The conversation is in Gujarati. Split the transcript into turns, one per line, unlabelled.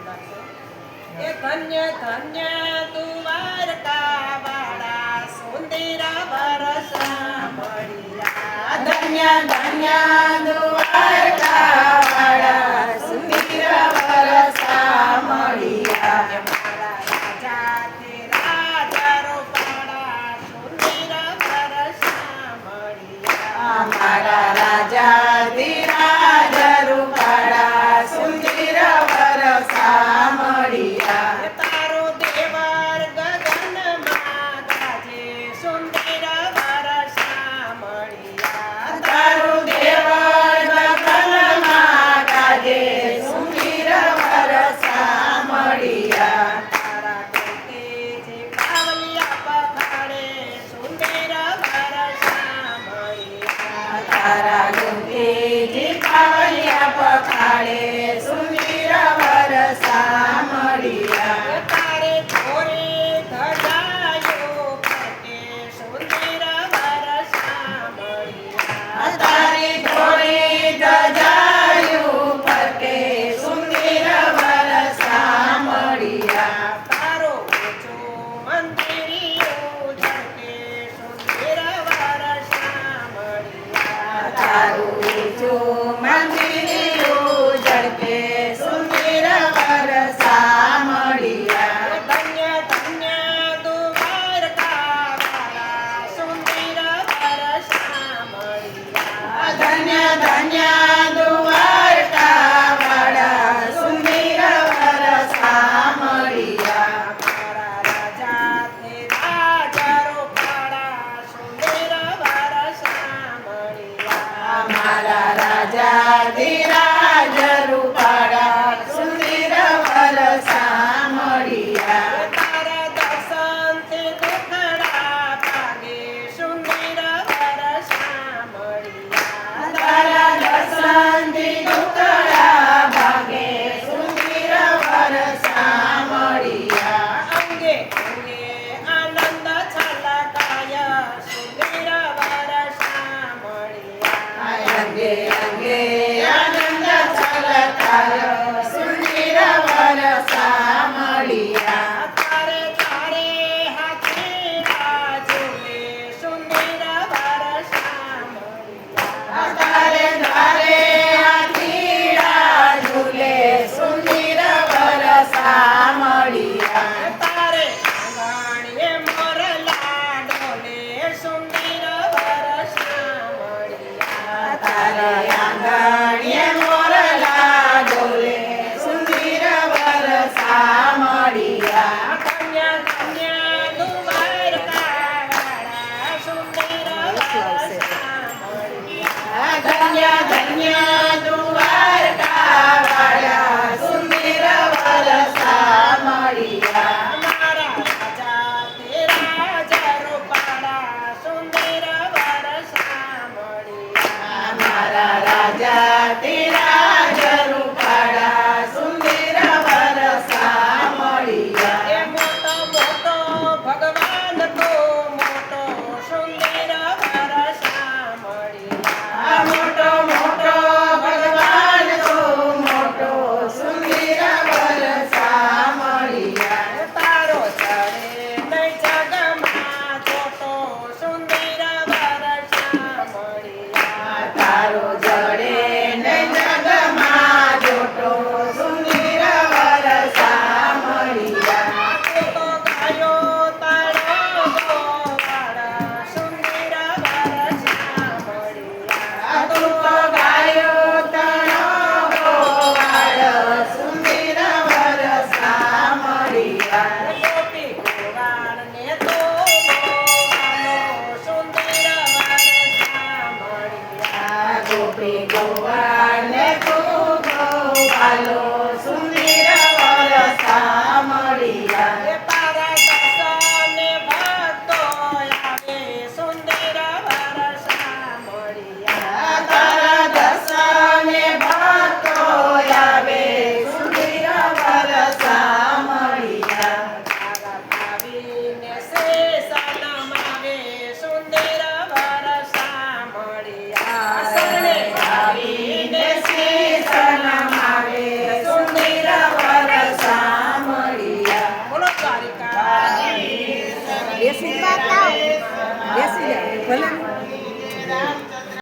એ ધન્ય ધન્ય દ્વારકા વાળા સુંદર વરસા મળ્યા
ધન્ય ધન્ય દ્વારકા વાળા સુંદર વરસા મળ્યા
મારા રાજા તે રાજા રૂપાળા સુંદર વરસા મળ્યા
મારા રાજા ધીરાજ રૂપાળા સુંદર વરસા મળ્યા
તારો દેવર ગગનમાં ગાજે સુંદર વરસા મળ્યા
તારું દેવળ ગગનમાં ગાજે સુંદર વરસા મળ્યા
તારા કોટે જે કાવલિયા પખાડે સુંદર વરસા મળ્યા
તારા ગુંતીજી કાવલિયા પખાડે સુંદર વરસા મળ્યા
તારે ઘોરે ધજાયો ફરકે સુંદર વરસા મળ્યા
તારી ઘોડી ધજાયું ફરકે સુંદર વરસા મળ્યા
તારો ઊંચો મંદિરિયો ઝળકે સુંદર વરસા મળ્યા
તારું ઊંચું મંદિરિયું ઝળકે સુંદર વરસા મળ્યા
ધન્ય ધન્ય દ્વારકા વાળા સુંદર વરસા મળ્યા
ધન્ય ધન્ય દ્વારકા વાળા સુંદર વરસા મળ્યા
મારા રાજા તે રાજા રૂપાળા સુંદર વરસા મળ્યા
મારા રાજા ધીરાજ રૂપાળા સુંદર વરસા મળ્યા
તારા દર્શનથી દુખડા ભાગે સુંદર વરસા મળ્યા
તારા દર્શનથી દુકડા ભાગે સુંદર વરસા મળ્યા
અંગે અંગે આનંદ છલકાય સુંદર વરસા મળ્યા
અંગે અંગે આનંદ છલકાય સુંદર વરસા મળ્યા
તારે તારે હાથે ઝૂલે સુંદર વરસા મળ્યા
તારે ધારે હાથીડા ઝૂલે સુંદર વરસા મળ્યા
તારે આંગણીએ મોરલા ડોલે સુંદર વરસા મળ્યા
તારે આંગણીએ મોરલા ડોલે સુંદર વરસા મળ્યા
ધન્ય ધન્ય દ્વારકા વાળા સુંદર વરસા મળ્યા
ધન્ય ધન્ય દ્વારકા વાળા સુંદર વરસા મળ્યા
મારા રાજા તે રાજા રૂપાળા સુંદર વરસા મળ્યા
મારા રાજા ધીરાજ રૂપાળા સુંદર વરસા મળ્યા
એ મોટો મોટો ભગવાન તો મોટો સુંદર વરસા મળ્યા
મોટો મોટો ભગવાન તો મોટો સુંદર વરસા મળ્યા
તારો ચડે નહીં જગમાં છોટો સુંદર વરસા મળ્યા
તારો જડે ને જગમાં જોટો સુંદર વરસા મળ્યા
તો ગાયો તારો ગોવાળા સુંદર વરસા મળ્યા
તું તો ગાયો તણો ગોવાળ સુંદર વરસા મળ્યા
ગોપી ગોવાળને તો ગોવાળો સુંદર વરસા મળ્યા
ગોપી ગોવાળને તું ગોવાલો સુંદર વરસા મળ્યા
એ તારા દર્શને ભક્તો આવે સુંદર વરસા મળ્યા
તારા દર્શને ભક્તો આવે સુંદર વરસા મળ્યા
તારા ભાવીને શેષન માવે સુંદર વરસા મળ્યા શરણે
આવીને શેષ નમાવે
રાધે
બેસી જાય ભલે
રાધે